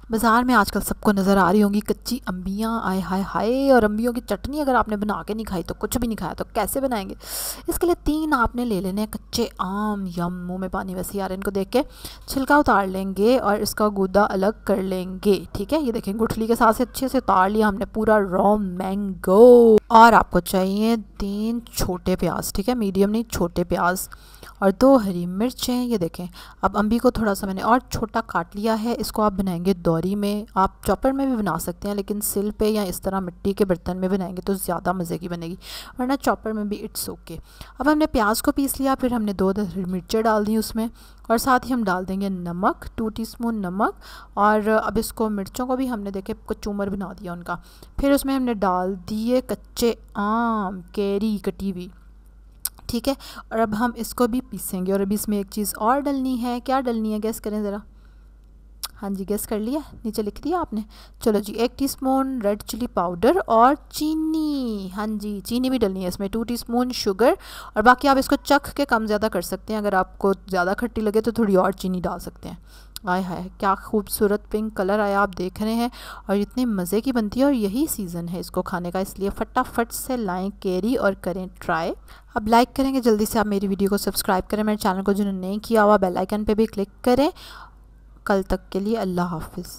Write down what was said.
बाज़ार में आजकल सबको नज़र आ रही होंगी कच्ची अम्बियाँ, आय हाय हाय। और अम्बियों की चटनी अगर आपने बना के नहीं खाई तो कुछ भी नहीं खाया, तो कैसे बनाएंगे। इसके लिए 3 आपने ले लेने हैं कच्चे आम। यम, मुंह में पानी वैसे यार इनको देख के। छिलका उतार लेंगे और इसका गूदा अलग कर लेंगे। ठीक है, ये देखें गुठली के साथ से अच्छे से उतार लिया हमने पूरा रॉ मैंगो। और आपको चाहिए 3 छोटे प्याज, ठीक है, मीडियम नहीं छोटे प्याज, और 2 हरी मिर्च हैं। ये देखें, अब अम्बी को थोड़ा सा मैंने और छोटा काट लिया है। इसको आप बनाएंगे दौरी में, आप चॉपर में भी बना सकते हैं, लेकिन सिल पे या इस तरह मिट्टी के बर्तन में बनाएंगे तो ज़्यादा मज़े की बनेगी, वरना चॉपर में भी इट्स ओके। अब हमने प्याज को पीस लिया, फिर हमने 2 हरी मिर्चें डाल दी उसमें, और साथ ही हम डाल देंगे नमक, 2 टीस्पून नमक। और अब इसको मिर्चों को भी हमने देखे कचूमर बना दिया उनका। फिर उसमें हमने डाल दिए कच्चे आम, कैरी कटी हुई। ठीक है, और अब हम इसको भी पीसेंगे। और अभी इसमें एक चीज़ और डलनी है। क्या डलनी है, गैस करें ज़रा। हाँ जी, गैस कर लिया, नीचे लिख दिया आपने। चलो जी, 1 टीस्पून रेड चिली पाउडर और चीनी। हाँ जी, चीनी भी डलनी है इसमें, 2 टीस्पून शुगर। और बाकी आप इसको चख के कम ज़्यादा कर सकते हैं, अगर आपको ज़्यादा खट्टी लगे तो थोड़ी और चीनी डाल सकते हैं। आय हाय, क्या खूबसूरत पिंक कलर आया, आप देख रहे हैं। और इतने मज़े की बनती है, और यही सीज़न है इसको खाने का, इसलिए फटाफट से लाएं कैरी और करें ट्राई। अब लाइक करेंगे जल्दी से आप मेरी वीडियो को, सब्सक्राइब करें मेरे चैनल को जिन्होंने नहीं किया हुआ, बेल आइकन पे भी क्लिक करें। कल तक के लिए अल्लाह हाफ़िज़।